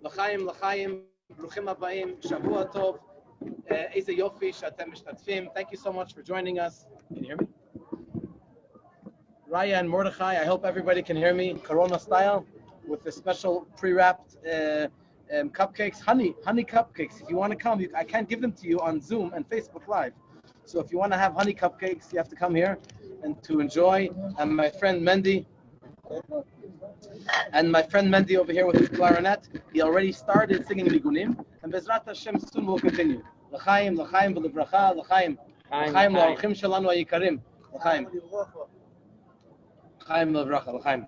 לחיים, ברוכים הבאים, שבוע טוב, איזה יופי שאתם משתתפים. Thank you so much for joining us. Can you hear me? Raya and Mordechai, I hope everybody can hear me, Corona style, with the special pre-wrapped cupcakes, honey cupcakes. If you want to come, I can't give them to you on Zoom and Facebook Live. So if you want to have honey cupcakes, you have to come here and to enjoy. And my friend Mendy, over here with the clarinet, he already started singing ניגונים, and Bezrat Hashem soon will continue. L'chaim, l'chaim, v'levracha, l'chaim. L'chaim, l'orchim shalanu ha'yikarim. L'chaim. L'chaim, l'vracha, l'chaim.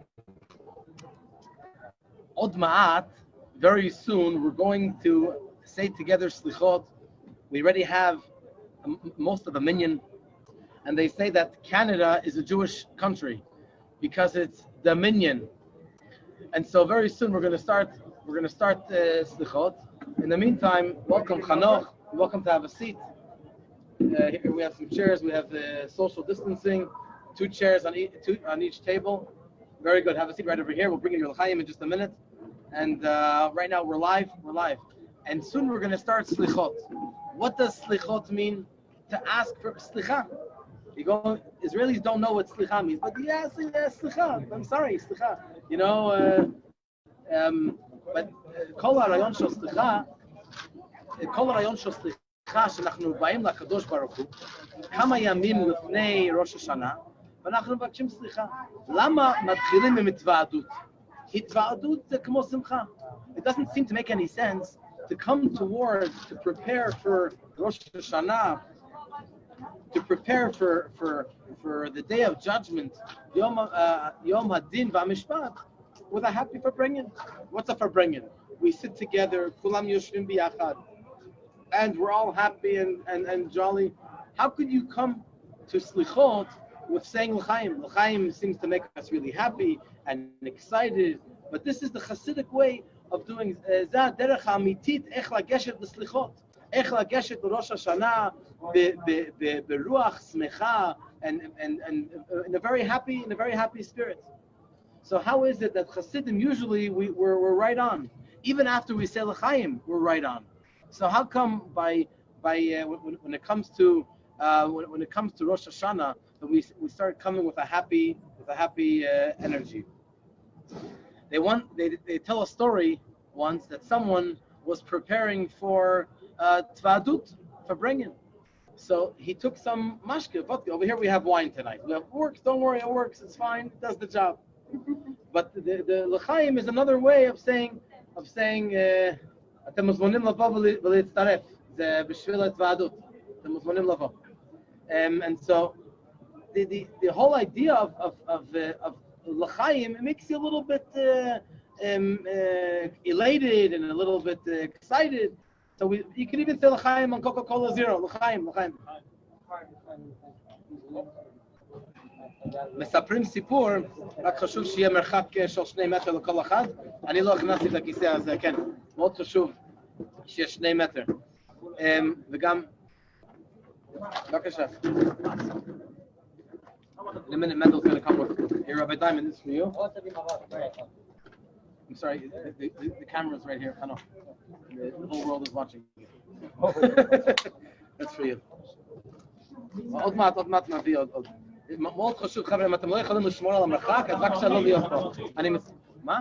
Od ma'at, very soon, we're going to say together Slichot. We already have most of the minyan, and they say that Canada is a Jewish country because it's the minyan. And so very soon we're going to start Slichot. In the meantime, welcome Chanoch, welcome to have a seat. Here we have some chairs, we have social distancing, 2 chairs on each table. Very good, have a seat right over here. We'll bring in your l'chaim in just a minute. And right now we're live. And soon we're going to start Slichot. What does Slichot mean? To ask for Slicha. Israelis don't know what Slicha means, but yes, Slicha. I'm sorry, Slicha. You know, but כל הרעיון של סליחה, שאנחנו באים לקדוש ברוך הוא, כמה ימים לפני ראש השנה, ואנחנו מבקשים סליחה. למה מתחילים עם התוועדות? התוועדות זה כמו שמחה. It doesn't seem to make any sense to come towards, to prepare for Rosh Hashanah, to prepare for the day of judgment, Yom Hadin v'Hamishpat, with a happy farbrengen. What's a farbrengen? We sit together, kulam yoshvim biyachad, and we're all happy and jolly. How could you come to Slichot with saying l'chaim? L'chaim seems to make us really happy and excited, but this is the Hasidic way of doing. Zeh derech ha'amitit ech lageshet l'slichot, ech lageshet l'Rosh Hashanah beruach smecha and in a very happy spirit. So how is it that Hasidim usually we're right on, even after we say l'chaim, we're right on? So how come when it comes to Rosh Hashanah that we start coming with a happy energy? They tell a story once that someone was preparing for Tevadut, for bringing. So he took some mashke, vodka. Over here we have wine tonight. It works, don't worry, it works, it's fine, it does the job. But the l'chaim is another way of saying אתם מוזמנים לבוא ולהצטרף. זה בשביל התוועדות. אתם מוזמנים לבוא. And so the whole idea of l'chaim, it makes you a little bit elated and a little bit excited. So you can even say l'chaim on Coca-Cola Zero. l'chaim. מספרים סיפור, רק חשוב שיהיה מרחק של 2 מטר לכל אחד. אני לא הכנסתי את הכיסא הזה, כן. מאוד חשוב שיהיה 2 מטר. וגם, בבקשה. In a minute, Mendel's going to come with. Here, Rabbi Diamond, this is for you. I'm sorry, the camera's right here. I know. The whole world is watching. That's for you. עוד מעט נביא עוד. מאוד חשוב, חבר'ה, אם אתם לא יכולים לשמור על המרחק, אז רק שלא להיות פה. מה?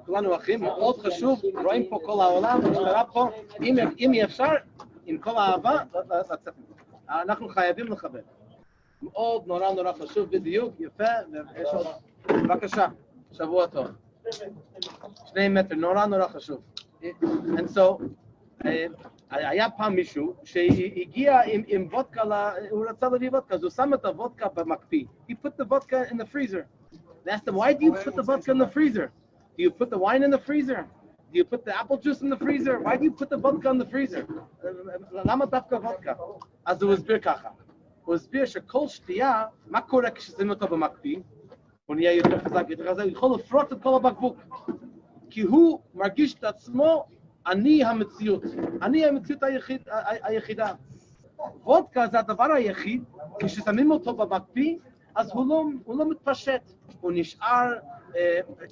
כולנו אחים, מאוד חשוב, רואים פה כל העולם, משתרה פה, אם אי אפשר, עם כל האהבה, לצאת. אנחנו חייבים לכבד. מאוד נורא חשוב, בדיוק, יפה, ויש עוד. בבקשה, שבוע טוב. 2 מטר, נורא חשוב. And so, היה פעם מישהו שהגיע עם וודקה, הוא רצה להביא וודקה, אז הוא שם את הוודקה במקפיא. He put the vodka in the freezer. They asked him, why do you put the vodka in the freezer? Do you put the wine in the freezer? Do you put the apple juice in the freezer? Why do you put the vodka in the freezer? למה דווקא וודקה? אז הוא הסביר ככה. הוא הסביר שכל שתייה, מה קורה כששמים אותו במקפיא? הוא נהיה יותר חזק, הוא יכול לפרוט את כל הבקבוק. כי הוא מרגיש את עצמו אני המציאות היחידה. וודקה זה הדבר היחיד, כששמים אותו במקפיא, אז הוא לא מתפשט. הוא נשאר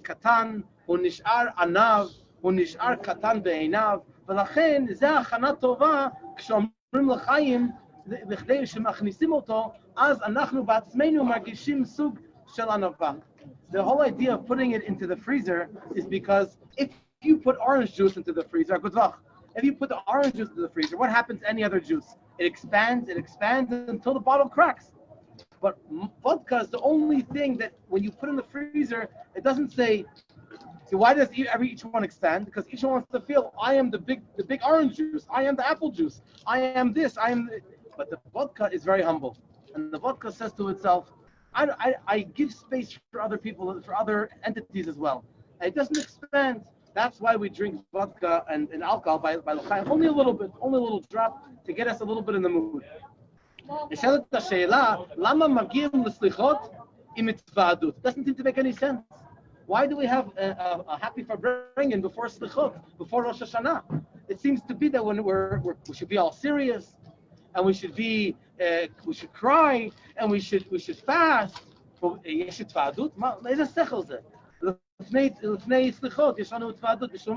קטן, הוא נשאר ענב, הוא נשאר קטן בעיניו, ולכן זה הכנה טובה כשאומרים לחיים, בכדי שמכניסים אותו, אז אנחנו בעצמנו מרגישים סוג של ענווה. The whole idea of putting it into the freezer is because if you put orange juice into the freezer, if you put the orange juice into the freezer, what happens to any other juice? It expands until the bottle cracks. But vodka is the only thing that when you put in the freezer, it doesn't say, so why does each one expand? Because each one wants to feel, I am the big orange juice, I am the apple juice, I am this, but the vodka is very humble. And the vodka says to itself, I give space for other people, for other entities as well. And it doesn't expand. That's why we drink vodka and alcohol by l'chaim, only a little drop to get us a little bit in the mood. נשאלת השאלה, למה מגיעים לסליחות עם התוועדות? It doesn't seem to make any sense. Why do we have a happy farbrengen before slichot, before Rosh Hashanah? It seems to be that when we should be all serious, and we should cry, and we should fast. יש התוועדות? איזה שכל זה? לפני סליחות יש לנו התוועדות, בשביל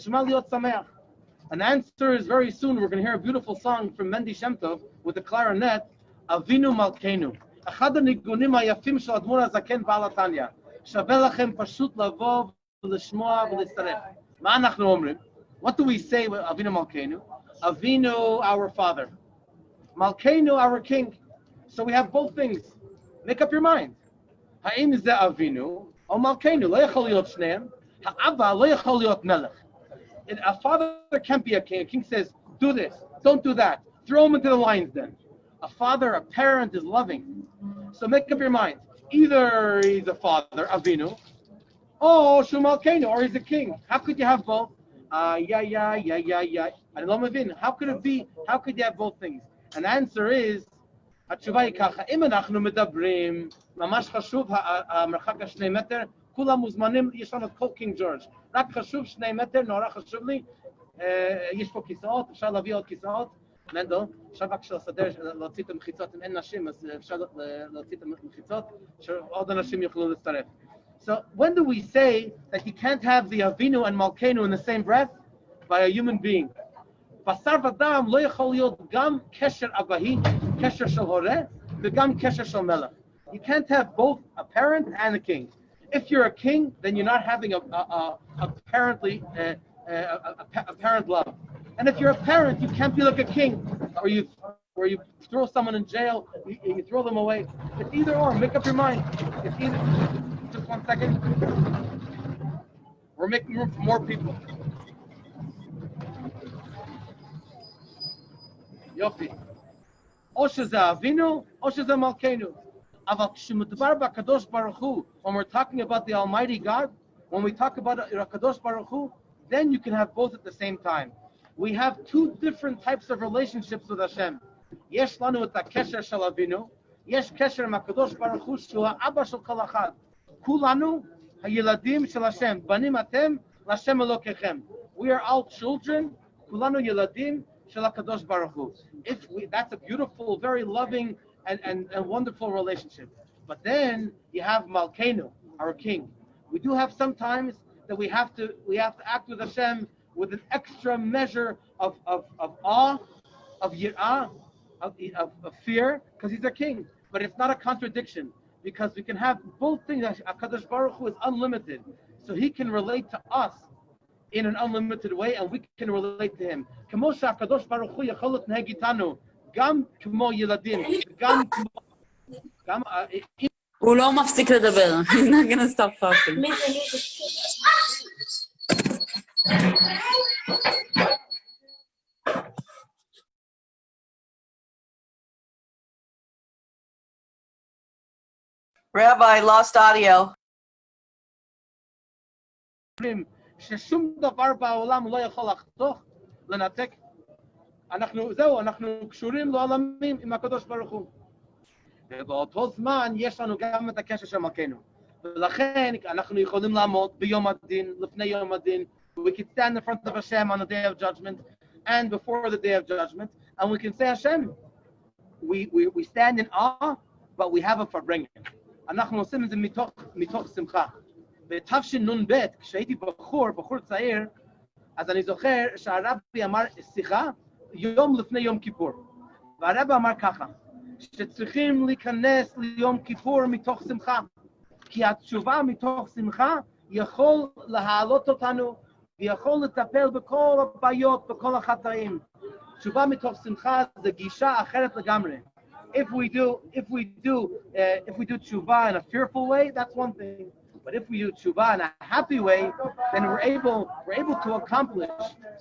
מה להיות שמח? An answer is very soon. We're going to hear a beautiful song from מענדי with the clarinet, אבינו מלכינו. אחד הניגונים היפים של האדמו"ר הזקן בעל התניא. שווה לכם פשוט לבוא ולשמוע ולהצטרף. מה אנחנו אומרים? What do we say with אבינו מלכינו? אבינו, our father. מלכינו, our king. So we have both things. Make up your mind. האם זה אבינו או מלכינו? לא יכול להיות שניהם. האבא לא יכול להיות מלך. A father can't be a king. A king says, do this, don't do that. Throw him into the lion's den. A father, a parent is loving. So make up your mind. Either he's a father, Avinu, or Shumalkeinu, or he's a king. How could you have both? אני לא מבין. How could it be? How could you have both things? And the answer is, התשובה היא ככה, אם אנחנו מדברים, ממש חשוב, המרחק השני מטר, כולם מוזמנים, יש לנו כל קינג ג'ורג'. רק חשוב 2 מטר, נורא חשוב לי. יש פה כיסאות, אפשר להביא עוד כיסאות. מנדל, אפשר בבקשה לסדר, להוציא את המחיצות, אם אין נשים, אז אפשר להוציא את המחיצות, שעוד אנשים יוכלו להצטרף. So when do we say that you can't have the Avinu and Malkeinu in the same breath? By a human being. בשר ודם לא יכול להיות גם קשר אבהי, קשר של הורה, וגם קשר של מלך. You can't have both a parent and a king. If you're a king, then you're not having a parent love. And if you're a parent, you can't be like a king, where you throw someone in jail, you throw them away. It's either or. Make up your mind. It's either. Just 1 second. We're making room for more people. יופי. או שזה אבינו, או שזה מלכינו. אבל כשמדובר בקדוש ברוך הוא, when we're talking about the Almighty God, when we talk about הקדוש ברוך הוא, then you can have both at the same time. We have 2 different types of relationships with Hashem. יש לנו את הקשר של אבינו, יש קשר עם הקדוש ברוך הוא שהוא האבא של כל אחד. כולנו הילדים של השם, בנים אתם להשם אלוקיכם. We are all children, כולנו ילדים של הקדוש ברוך הוא. That's a beautiful, very loving and wonderful relationship. But then you have Malkeinu, our king. We do have sometimes that we have to act with Hashem with an extra measure of awe, of yirah, of fear, because he's our king. But it's not a contradiction, because we can have both things. HaKadosh Baruch Hu is unlimited, so he can relate to us in an unlimited way, and we can relate to him. כמו שהקדוש ברוך הוא יכול להתנהג איתנו, גם כמו ילדים, גם כמו... הוא לא מפסיק לדבר. He's not gonna stop talking. Rabbi, lost audio. ששום דבר בעולם לא יכול לחתוך, לנתק. אנחנו קשורים לעולמים עם הקדוש ברוך הוא. ובאותו זמן יש לנו גם את הקשר של מלכינו. ולכן אנחנו יכולים לעמוד ביום הדין, לפני יום הדין. We can stand in front of Hashem on the day of judgment and before the day of judgment, and we can say, Hashem, we stand in awe, but we have a farbrengen. אנחנו עושים את זה מתוך שמחה. בתשנ"ב, כשהייתי בחור צעיר, אז אני זוכר שהרבי אמר שיחה יום לפני יום כיפור. והרבי אמר ככה, שצריכים להיכנס ליום כיפור מתוך שמחה, כי התשובה מתוך שמחה יכול להעלות אותנו, ויכול לטפל בכל הבעיות, בכל החטאים. תשובה מתוך שמחה זה גישה אחרת לגמרי. If we do tshuva in a fearful way, that's one thing. But if we do tshuva in a happy way, then we're able to accomplish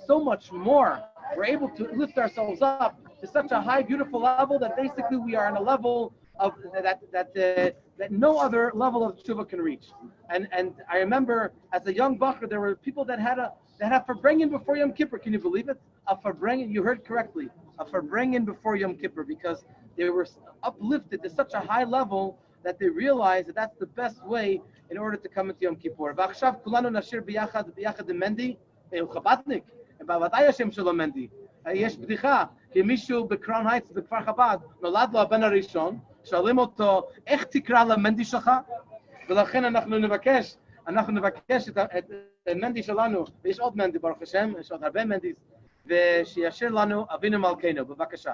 so much more. We're able to lift ourselves up to such a high, beautiful level that basically we are on a level of that no other level of tshuva can reach. And I remember as a young bacher, there were people that had a farbrengen before Yom Kippur. Can you believe it? A farbrengen, you heard correctly. A farbrengen before Yom Kippur, because they were uplifted to such a high level that they realized that that's the best way in order to come into Yom Kippur. ועכשיו כולנו נשיר ביחד עם מנדי, הוא חב"דניק, בהתוועדויות השם שלו מנדי. יש בדיחה, כי מישהו בקראון הייטס בכפר חב"ד, נולד לו הבן הראשון, שואלים אותו, איך תקרא למנדי שלך? ולכן אנחנו נבקש את מנדי שלנו, ויש עוד מנדי ברוך השם, יש עוד הרבה מנדיס, ושישיר לנו אבינו מלכינו, בבקשה.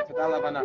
תודה להבנה.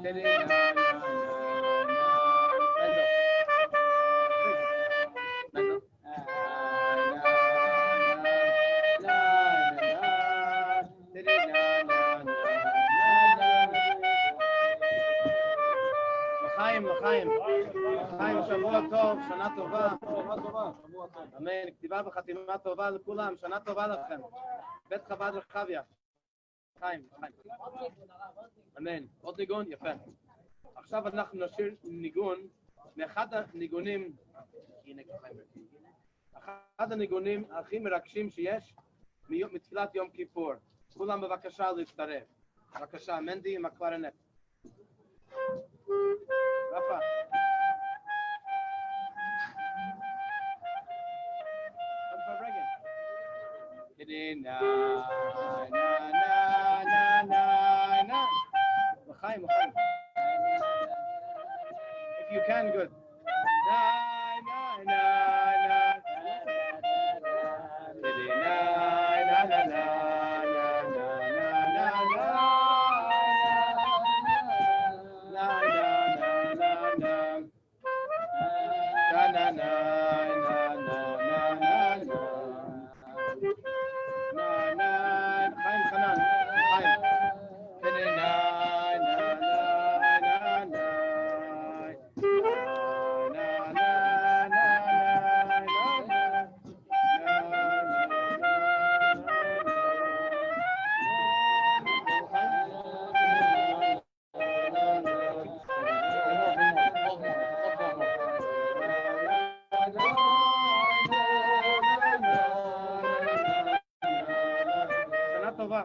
לחיים, שבוע טוב, שנה טובה. אמן, כתיבה וחתימה טובה לכולם, שנה טובה לכם. בית חב"ד רחביה. חיים. אמן, עוד ניגון, יפה. עכשיו אנחנו נשאיר ניגון מאחד הניגונים, אחד הניגונים הכי מרגשים שיש מתפילת יום כיפור. כולם בבקשה להצטרף. בבקשה, מענדי עם הקלרינט. רפה. לחיים. If you can, good. שנה טובה.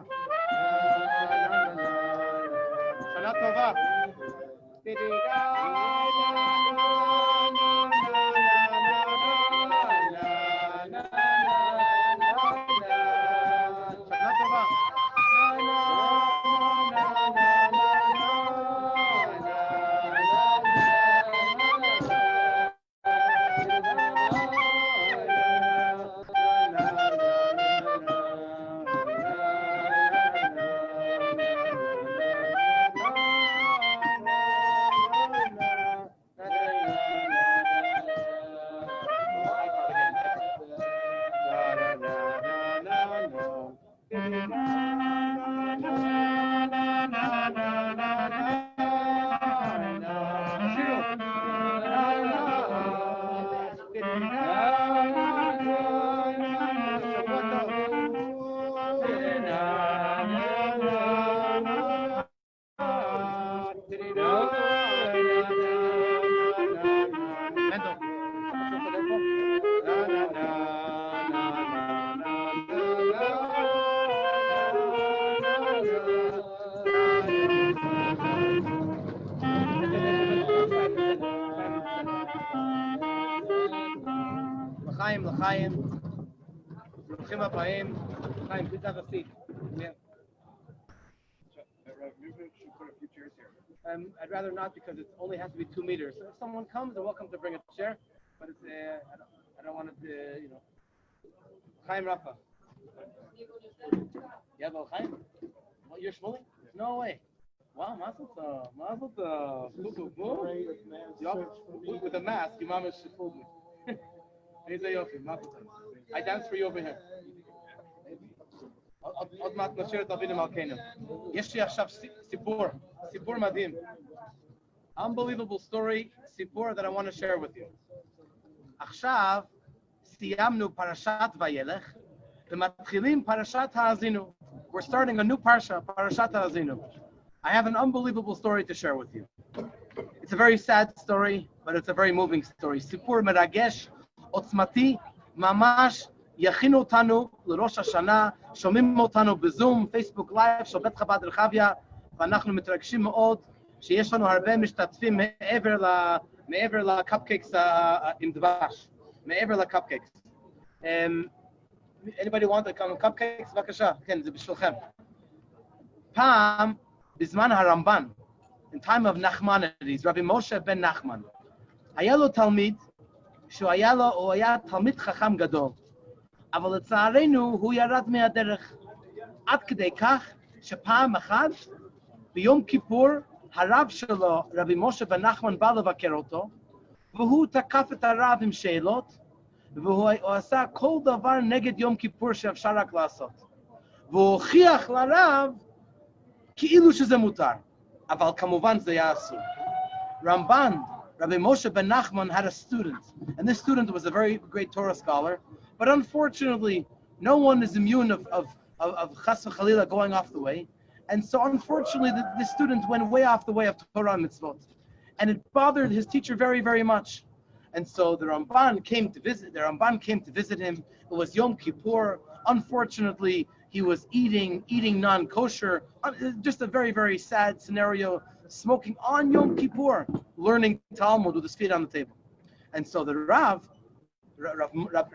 לחיים, ברוכים הבאים. חיים, please have a seat. I'd rather not because it only has to be 2 meters. So if someone comes, they're welcome to bring a chair, but it's, I don't want it to, you know. Chaim Rafa. Yeah, but Chaim? What, you're schmooling? No way. Wow, mazel tov. With a mask, your mama should fool me. I dance for you over here. עוד מעט נשאיר את אבינו מלכינו. יש לי עכשיו סיפור מדהים. Unbelievable story, סיפור that I want to share with you. עכשיו סיימנו פרשת וילך ומתחילים פרשת האזינו. We're starting a new parsha, פרשת האזינו. I have an unbelievable story to share with you. It's a very sad story, but it's a very moving story. סיפור מרגש, עוצמתי, ממש יכינו אותנו לראש השנה, שומעים אותנו בזום, פייסבוק לייב של בית חב"ד רחביה, ואנחנו מתרגשים מאוד שיש לנו הרבה משתתפים מעבר לקפקייקס עם דבש, מעבר לקפקייקס. Anybody want to come cupcakes? בבקשה, כן, זה בשבילכם. פעם, בזמן הרמב"ן, in time of Nachmanides, רבי משה בן נחמן, היה לו תלמיד, הוא היה תלמיד חכם גדול, אבל לצערנו הוא ירד מהדרך, עד כדי כך שפעם אחת, ביום כיפור, הרב שלו, רבי משה בן נחמן, בא לבקר אותו, והוא תקף את הרב עם שאלות, והוא עשה כל דבר נגד יום כיפור שאפשר רק לעשות. והוא הוכיח לרב כאילו שזה מותר, אבל כמובן זה היה אסור. Ramban, Rabbi Moshe ben Nachman, had a student, and this student was a very great Torah scholar, but unfortunately, no one is immune of chas v'chalila going off the way, and so unfortunately, the student went way off the way of Torah and mitzvot, and it bothered his teacher very, very much. And so the Ramban came to visit him. It was Yom Kippur. Unfortunately, he was eating non-kosher. Just a very, very sad scenario. Smoking on Yom Kippur, learning Talmud with his feet on the table. And so the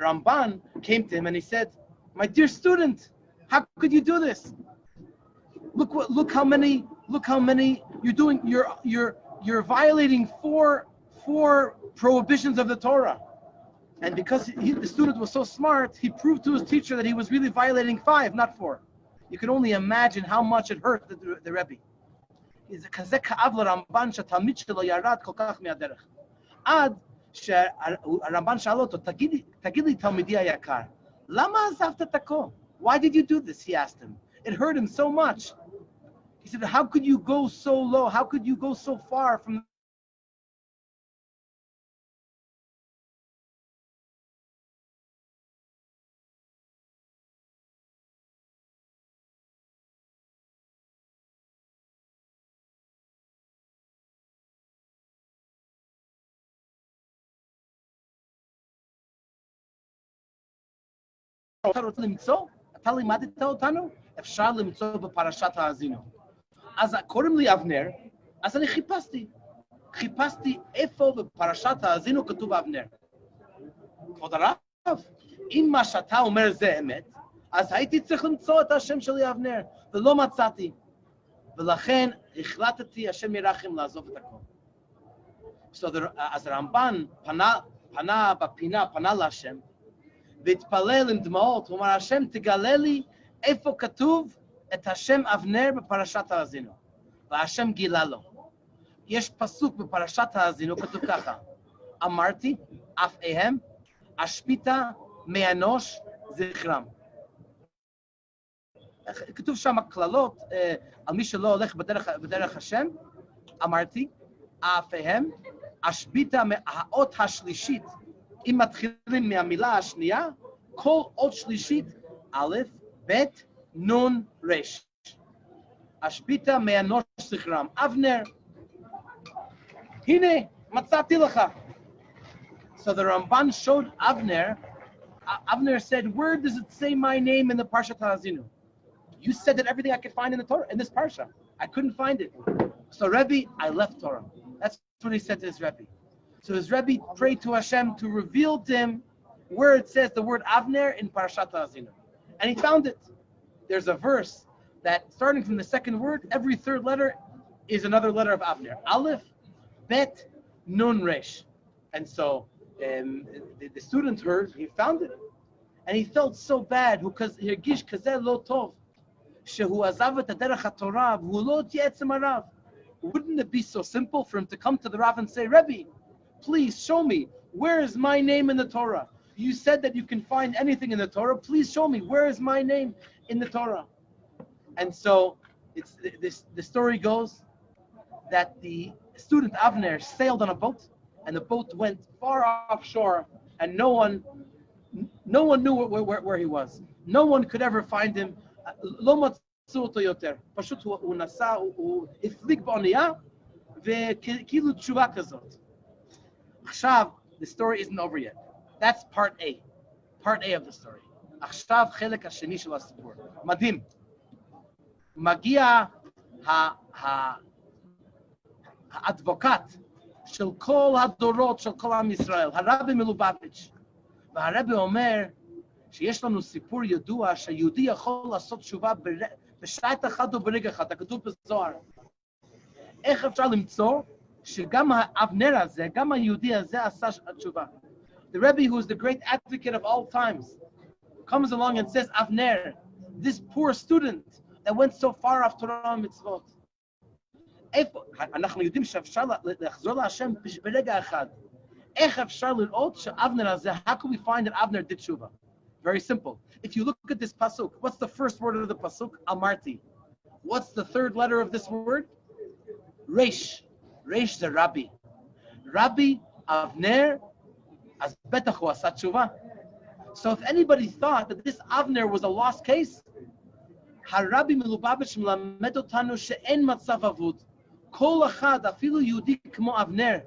Ramban came to him and he said, "My dear student, how could you do this? Look how many you're doing. You're violating four prohibitions of the Torah." And because the student was so smart, he proved to his teacher that he was really violating 5, not 4. You can only imagine how much it hurt the Rebbe. כזה כאב לרמב"ן שהתלמיד שלו ירד כל כך מהדרך. עד שהרמב"ן שאל אותו, תגיד לי תלמידי היקר, למה עזבת את הכל? Why did you do this? He asked him. It hurt him so much. He said, how could you go so low? How could you go so far from אתה רוצה למצוא? אתה לימדת אותנו? אפשר למצוא בפרשת האזינו. אז קוראים לי אבנר, אז אני חיפשתי איפה בפרשת האזינו כתוב אבנר. כבוד הרב, אם מה שאתה אומר זה אמת, אז הייתי צריך למצוא את השם שלי אבנר, ולא מצאתי. ולכן החלטתי, השם ירחם, לעזוב את הכל. אז הרמב"ן פנה בפינה, פנה להשם, והתפלל עם דמעות, הוא אמר, השם תגלה לי איפה כתוב את השם אבנר בפרשת האזינו. והשם גילה לו. יש פסוק בפרשת האזינו, כתוב ככה, אמרתי, אף איהם, אשפיתה מאנוש זכרם. כתוב שם כללות, על מי שלא הולך בדרך השם, אמרתי, אף איהם, אשפיתה מהאות השלישית, אם מתחילים מהמילה השנייה, כל אות שלישית, א', ב', נון, רש. אשפיתה מאנוש זכרם. אבנר, הנה, מצאתי לך. So the Ramban showed Avner. Avner said, where does it say my name in the Parshat HaAzinu? You said that everything I could find in the Torah, in this Parsha. I couldn't find it. So Rebbe, I left Torah. That's what he said to his Rebbe. So his Rebbe prayed to Hashem to reveal to him where it says the word Avner in Parashat HaAzinu. And he found it. There's a verse that starting from the second word, every third letter is another letter of Avner. Aleph, Bet, Nun, Resh. And so the student heard, he found it. And he felt so bad because he הרגיש כזה לא טוב, שהוא עזב את הדרך התורה והוא לא התייעץ עם הרב. Wouldn't it be so simple for him to come to the Rav and say, Rebbe, please show me, where is my name in the Torah? You said that you can find anything in the Torah. Please show me, where is my name in the Torah? And so the story goes that the student Avner sailed on a boat, and the boat went far offshore, and no one knew where he was. No one could ever find him. לא מצאו אותו יותר. פשוט הוא נסע, הוא הפליג באונייה, וכאילו תשובה כזאת. עכשיו, the story isn't over yet. That's part A. Part A of the story. עכשיו חלק השני של הסיפור. מדהים. מגיע האדבוקט של כל הדורות של כל עם ישראל, הרבי מלובביץ'. והרבי אומר שיש לנו סיפור ידוע שהיהודי יכול לעשות תשובה בשעת אחת או ברגע אחד, הכתוב בזוהר. איך אפשר למצוא שגם האבנר הזה, גם היהודי הזה עשה תשובה? The Rebbe, who is the great advocate of all times, comes along and says, Avner, this poor student that went so far off Torah and mitzvot, אנחנו יודעים שאפשר לחזור להשם ברגע אחד. איך אפשר לראות שאבנר הזה, how can we find that Avner did tshuva? Very simple. If you look at this pasuk, what's the first word of the pasuk? Amarti. What's the third letter of this word? Reish. Reish the Rabbi. Rabbi Avner as betach hu asa tshuva. So if anybody thought that this Avner was a lost case, Harabi Milubavitch melamed otanu she'en matzav avud. Kol achad afilu Yehudi kmo Avner,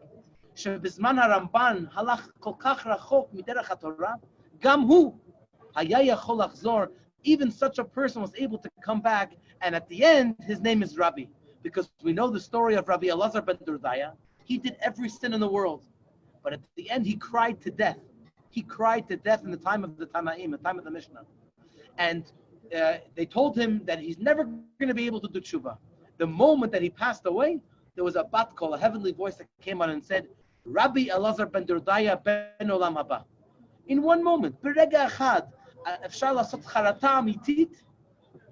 שבזמן הרמב"ן הלך כל כך רחוק מדרך התורה, גם הוא היה יכול לחזור. Even such a person was able to come back, and at the end, his name is Rabbi. Because we know the story of Rabbi Elazar ben Durdaya. He did every sin in the world. But at the end, he cried to death. He cried to death in the time of the Tanaim, the time of the Mishnah. And they told him that he's never going to be able to do tshuva. The moment that he passed away, there was a bat call, a heavenly voice that came on and said, Rabbi Elazar ben Durdaya ben Olam Haba. In one moment, ברגע אחד, אפשר לעשות חרטה אמיתית,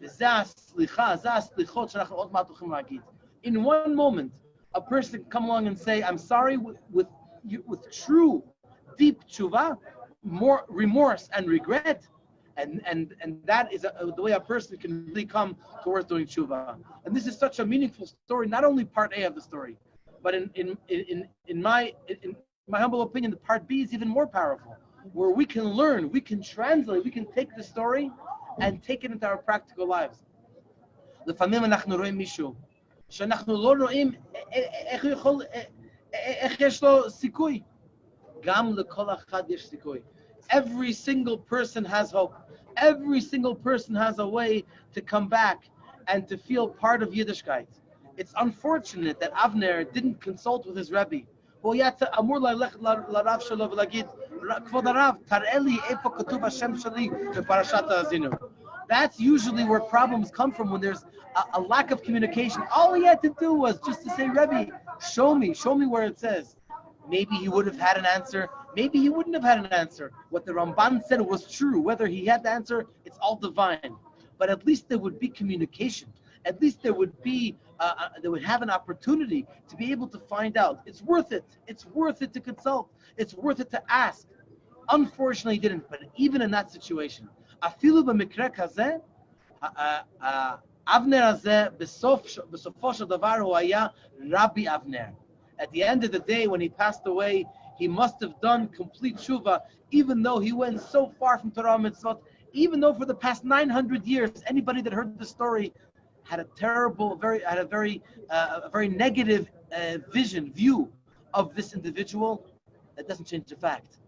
וזה הסליחה, זה הסליחות שאנחנו עוד מעט הולכים להגיד. In one moment, a person can come along and say, I'm sorry, with true, deep tshuva, more remorse and regret, and that is the way a person can really come towards doing tshuva. And this is such a meaningful story, not only part A of the story, but in my humble opinion, the part B is even more powerful, where we can learn, we can translate, we can take the story and take it into our practical lives. לפעמים אנחנו רואים מישהו שאנחנו לא רואים איך יש לו סיכוי. גם לכל אחד יש סיכוי. Every single person has hope. Every single person has a way to come back and to feel part of Yiddishkeit. It's unfortunate that Avner didn't consult with his Rebbe. הוא היה אמור ללכת לרב שלו ולהגיד, כבוד הרב, תראה לי איפה כתוב השם שלי בפרשת האזינו. That's usually where problems come from, when there's a lack of communication. All he had to do was just to say, Rebbe, show me where it says. Maybe he would have had an answer. Maybe he wouldn't have had an answer. What the Ramban said was true. Whether he had the answer, it's all divine. But at least there would be communication. At least there would be, they would have an opportunity to be able to find out. It's worth it. It's worth it to consult. It's worth it to ask. Unfortunately, he didn't. But even in that situation, אפילו במקרה כזה, אבנר הזה בסופו של דבר הוא היה רבי אבנר. At the end of the day, when he passed away, he must have done complete tshuva, even though he went so far from Torah and Mitzvot, even though for the past 900 years, anybody that heard the story had a terrible, very negative view of this individual. That doesn't change the fact.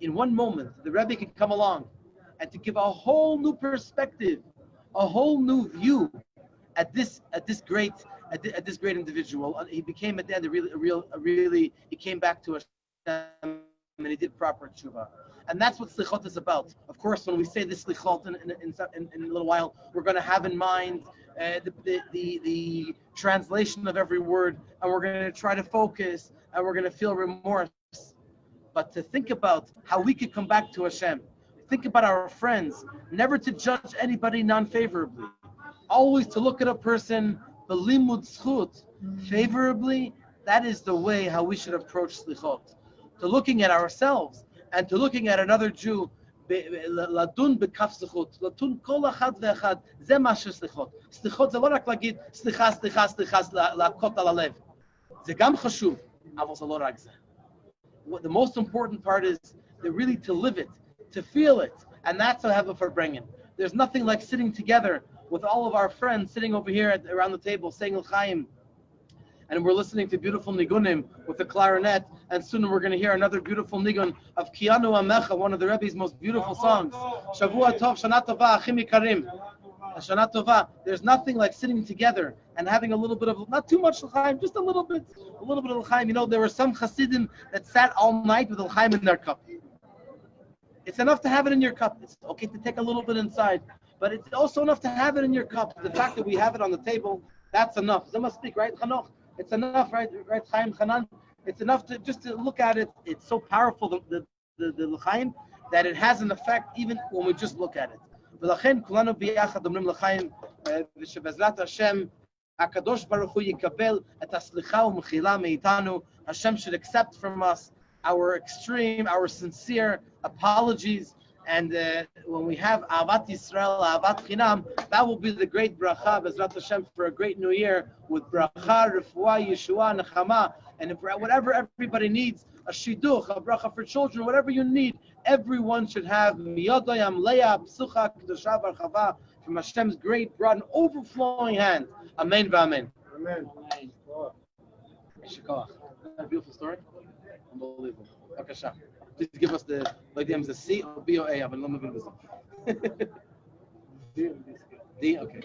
In one moment, the Rebbe can come along and to give a whole new perspective, a whole new view at this great individual. He became at the end he came back to Hashem and he did proper tshuva. And that's what Slichot is about. Of course, when we say this Slichot in a little while, we're going to have in mind the translation of every word, and we're going to try to focus, and we're going to feel remorse. But to think about how we could come back to Hashem, think about our friends, never to judge anybody non-favorably, always to look at a person b'limud zchut, favorably. That is the way how we should approach Slichot. To looking at ourselves and to looking at another Jew, לדון בכף זכות, לדון כל אחד ואחד, זה מה שסליחות. סליחות זה לא רק להגיד סליחה, להכות על הלב. זה גם חשוב, אבל זה לא רק זה. The most important part is really to live it, to feel it, and that's what I have for bringing. There's nothing like sitting together with all of our friends sitting over here around the table saying L'chaim, and we're listening to beautiful ניגונים with the clarinet, and soon we're going to hear another beautiful Nigun of Kianu Amecha, one of the Rebbe's most beautiful songs. Shavua Tov, Shana Tova, Achim Ikarim. Shana Tova. There's nothing like sitting together and having a little bit of, not too much L'chaim, just a little bit of L'chaim. You know, there were some Hasidim that sat all night with L'chaim in their cup. It's enough to have it in your cup. It's okay to take a little bit inside, but it's also enough to have it in your cup. The fact that we have it on the table, that's enough. They must speak, right, Chanoch? It's enough, right, Chaim Chanan? It's enough to just to look at it. It's so powerful, the L'chaim, that it has an effect even when we just look at it. ולכן כולנו ביחד אומרים לחיים, ושבעזרת השם הקדוש ברוך הוא יקבל את הסליחה ומחילה מאיתנו. Hashem should accept from us our sincere apologies. And when we have Ahavat Yisrael, Ahavat Chinam, that will be the great bracha, Bezrat Hashem, for a great new year, with bracha, refuah, yeshua, nechama, and if whatever everybody needs, a shidduch, a bracha for children, whatever you need, everyone should have miyodayam leya, psucha, kedusha, barchava, from Hashem's great, broad, and overflowing hand. Amen v'amen. Amen. Shikoach. Isn't that a beautiful story? Unbelievable. Bakasha. Please give us the idioms, the C or B or A, but not moving this one. D, okay.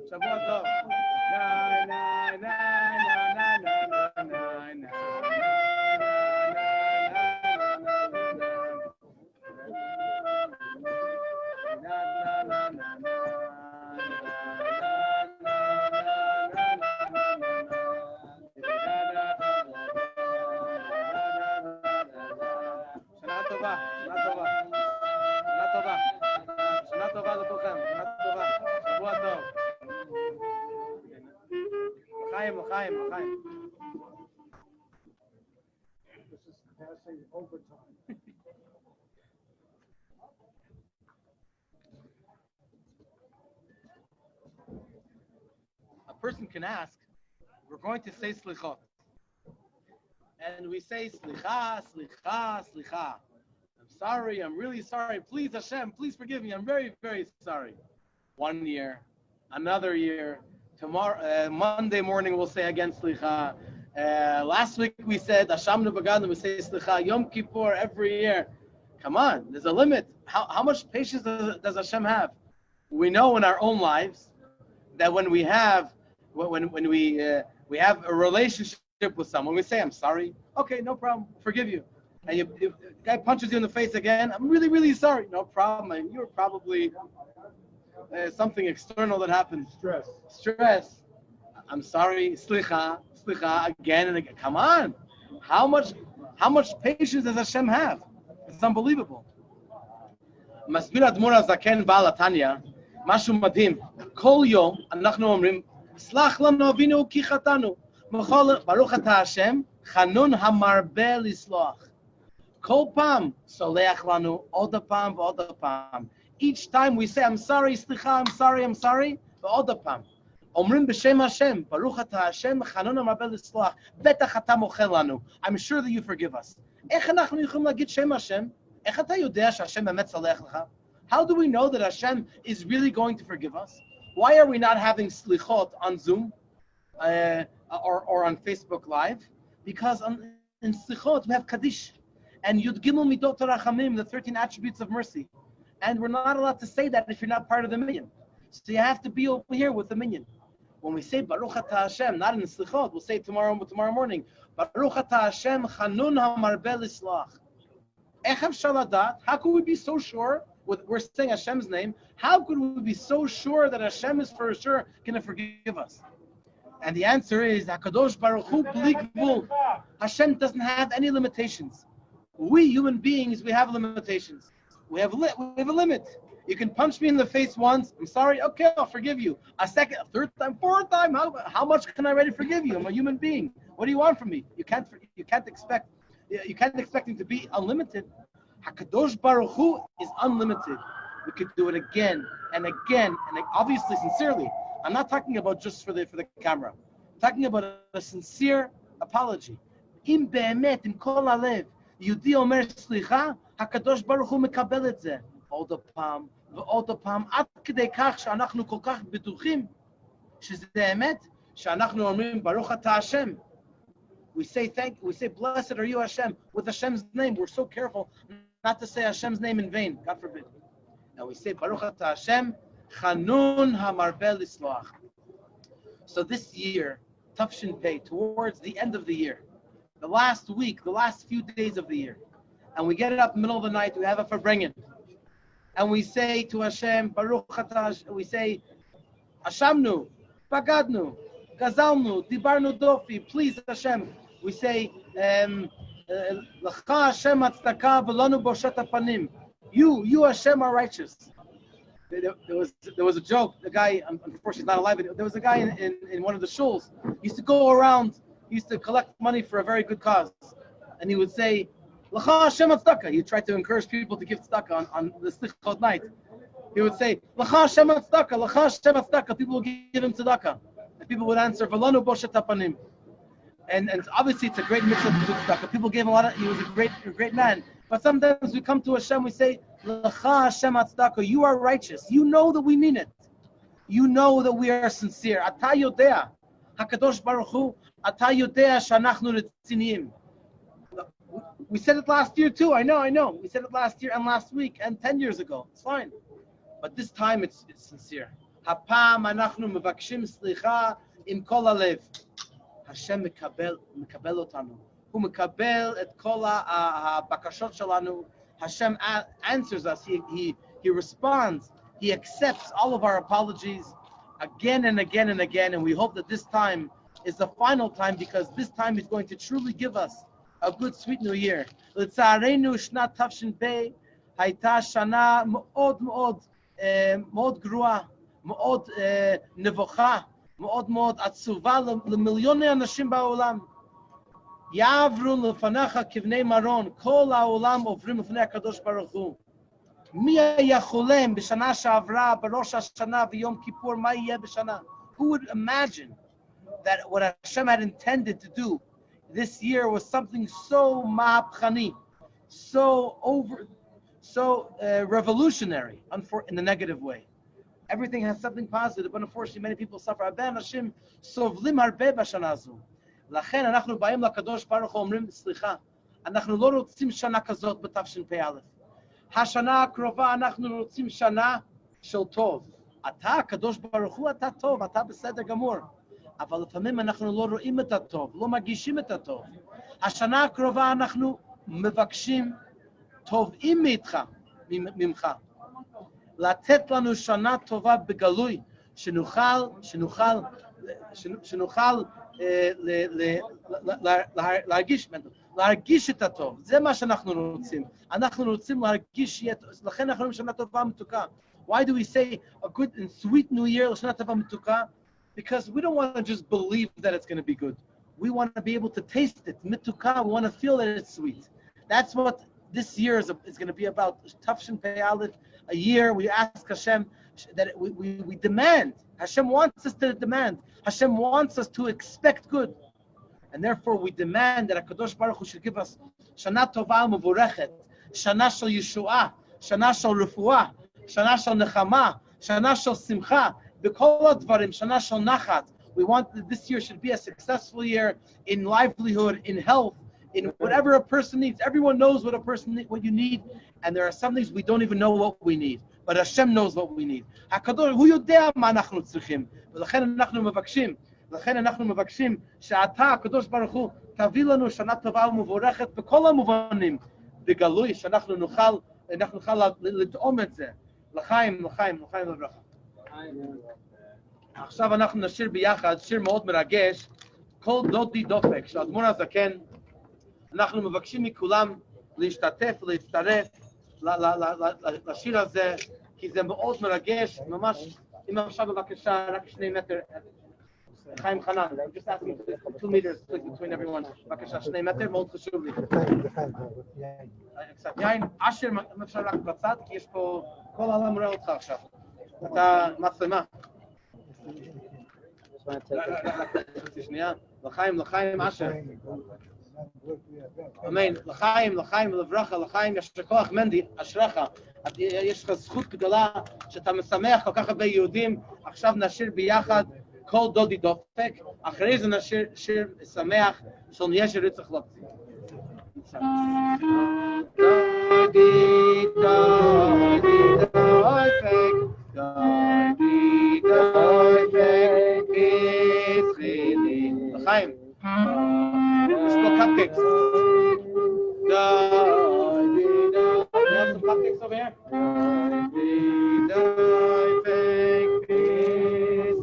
שבוע טוב. נה נה נה נה נה נה נה שנה טובה, שנה טובה, שנה טובה, שנה טובה לכולכם, שנה טובה, שבוע טוב. לחיים, לחיים, לחיים. A person can ask, we're going to say slichot. And we say, slicha, slicha, slicha. I'm sorry, I'm really sorry. Please, Hashem, please forgive me. I'm very, very sorry. 1 year, another year. Tomorrow, Monday morning, we'll say again, slicha. Last week we said, Hashem Nebagadam, we say slicha. Yom Kippur, every year. Come on, there's a limit. How much patience does Hashem have? We know in our own lives that when we have we have a relationship with someone, we say, I'm sorry. Okay, no problem. Forgive you. And the guy punches you in the face again. I'm really, really sorry. No problem. And you're probably something external that happened. Stress. I'm sorry. Slicha again and again. Come on. How much patience does Hashem have? It's unbelievable. מסביר אדמו"ר הזקן בעל התניא, משהו מדהים. כל יום אנחנו אומרים, סלח לנו אבינו כי חטאנו. ברוך אתה השם, חנון המרבה לסלוח. כל פעם סולח לנו עוד פעם ועוד פעם. Each time we say, I'm sorry, סליחה, I'm sorry, ועוד פעם. אומרים בשם השם, ברוך אתה השם, חנון המרבה לסלוח. בטח אתה מוחל לנו. I'm sure that you forgive us. איך אנחנו יכולים להגיד שם השם? איך אתה יודע שהשם באמת סולח לך? How do we know that Hashem is really going to forgive us? Why are we not having slichot on Zoom or on Facebook Live? Because in slichot we have Kaddish and Yud Gimel Midot Rachamim, the 13 attributes of mercy. And we're not allowed to say that if you're not part of the minyan. So you have to be over here with the minyan. When we say Baruch Ata Hashem, not in the slichot, we'll say tomorrow morning, Baruch Ata Hashem Chanun HaMarbe L'Slach. How could we be so sure, we're saying Hashem's name, how could we be so sure that Hashem is for sure going to forgive us? And the answer is, HaKadosh Baruch Hu Bli Gvul. Hashem doesn't have any limitations. We human beings, we have limitations. We have a limit. You can punch me in the face once, I'm sorry, okay, I'll forgive you. A second, a third time, fourth time, how much can I really forgive you? I'm a human being. What do you want from me? You can't expect him to be unlimited. HaKadosh Baruch Hu is unlimited. We could do it again and again, and obviously sincerely. I'm not talking about just for the camera. I'm talking about a sincere apology. Im be'emet, im kol halev, Yehudi omer slicha, HaKadosh Baruch Hu mekabel et ze. עוד פעם ועוד פעם, עד כדי כך שאנחנו כל כך בטוחים שזה אמת, שאנחנו אומרים ברוך אתה השם. We say blessed are you Hashem with Hashem's name. We're so careful not to say Hashem's name in vain, God forbid. And we say Baruch Ata Hashem, Chanun HaMarbe L'Sloach. So this year, Tafshin Pei, towards the end of the year, the last week, the last few days of the year, and we get it up in the middle of the night, we have a Farbrengen, and we say to Hashem, Baruch Ata, we say, Hashamnu, Bagadnu, Gazalnu, Dibarnu Dofi, please Hashem. We say, L'cha Hashem Atzdaka v'lanu boshet hapanim. You Hashem are righteous. There was a joke. The guy, unfortunately, he's not alive. There was a guy in one of the shuls. He used to go around. He used to collect money for a very good cause, and he would say, L'cha Hashem Atzdaka. He tried to encourage people to give tzedakah on the Slichot night. He would say, L'cha Hashem Atzdaka, L'cha Hashem Atzdaka. People would give him tzedakah, and people would answer, v'lanu boshet hapanim. And obviously it's a great mitzvah to do tzedakah. People gave him a lot he was a great man. But sometimes we come to Hashem, we say, L'cha Hashem Atzdaka, you are righteous. You know that we mean it. You know that we are sincere. Ata yodea, HaKadosh Baruch Hu, Ata yodea shanachnu retziniyim. We said it last year too, I know. We said it last year and last week and 10 years ago. It's fine. But this time it's sincere. הפעם אנחנו מבקשים סליחה עם כל הלב. השם מקבל אותנו. הוא מקבל את כל הבקשות שלנו. Hashem answers us. He responds. He accepts all of our apologies again and again and again. And we hope that this time is the final time, because this time is going to truly give us a good, sweet new year. לצערנו, שנת תש"פ הייתה שנה מאוד מאוד מאוד גרועה, מאוד נבוכה, מאוד מאוד עצובה למיליוני אנשים בעולם. יעברו לפניך כבני מרון, כל העולם עוברים לפני הקדוש ברוך הוא. מי היה חולם בשנה שעברה, בראש השנה ויום כיפור, מה יהיה בשנה? Who would imagine that what Hashem had intended to do this year was something so mahapchani, so revolutionary, in the negative way. Everything has something positive, but unfortunately many people suffer. הרבה אנשים סובלים הרבה בשנה הזו. לכן אנחנו באים לקדוש ברוך הוא אומרים, סליחה, אנחנו לא רוצים שנה כזאת בתשפ"א. השנה הקרובה אנחנו רוצים שנה של טוב. אתה, הקדוש ברוך הוא, אתה טוב, אתה בסדר גמור. אבל לפעמים אנחנו לא רואים את הטוב, לא מגישים את הטוב. השנה הקרובה אנחנו מבקשים טובים ממך. לתת לנו שנה טובה בגלוי, שנוכל להרגיש את הטוב. זה מה שאנחנו רוצים. אנחנו רוצים להרגיש, לכן אנחנו אומרים שנה טובה מתוקה. Why do we say a good and sweet new year, לשנה טובה מתוקה? Because we don't want to just believe that it's going to be good. We want to be able to taste it. Mituka, we want to feel that it's sweet. That's what this year is going to be about. Tafshin Pei Aleph, a year we ask Hashem that we demand. Hashem wants us to demand. Hashem wants us to expect good. And therefore we demand that HaKadosh Baruch Hu should give us Shana Tova Mevurechet, Shana Shel Yeshua, Shana Shel Refuah, Shana Shel Nechama, Shana Shel Simcha, B'kol Advarim, Shana Shel Nachat. We want that this year should be a successful year in livelihood, in health, in whatever a person needs. Everyone knows what you need, and there are some things we don't even know what we need. But Hashem knows what we need. HaKadosh, הוא יודע מה אנחנו צריכים. ולכן אנחנו מבקשים שאתה, הקדוש ברוך הוא, תביא לנו שנה טובה ומבורכת בכל המובנים, בגלוי, שאנחנו נוכל לטעום את זה. לחיים לברכה. עכשיו אנחנו נשיר ביחד שיר מאוד מרגש, כל דודי דופק, של האדמו"ר הזקן. אנחנו מבקשים מכולם להשתתף ולהצטרף לשיר הזה, כי זה מאוד מרגש, ממש, אם עכשיו בבקשה, רק 2 מטר. חיים חנן, just asking 2 meters between everyone. בבקשה, 2 מטר, מאוד חשוב לי. קצת יין, אשר, אם אפשר רק בצד, כי יש פה, כל העולם רואה אותך עכשיו. אתה מצלמה. שנייה, לחיים, אשר. אמן, לחיים ולברכה, לחיים, יש כוח מנדי, אשריך. יש לך זכות גדולה שאתה משמח כל כך הרבה יהודים. עכשיו נשיר ביחד כל דודי דופק, אחרי זה נשיר שיר שמח של יש רצח לופצי. דודי דופק, דודי דופק, ישראלי. לחיים. Let's go cupcakes. Doi, doi. We have some cupcakes over here. Doi, doi, peace.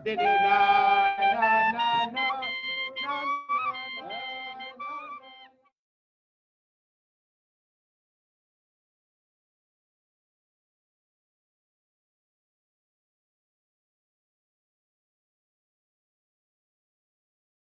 Didi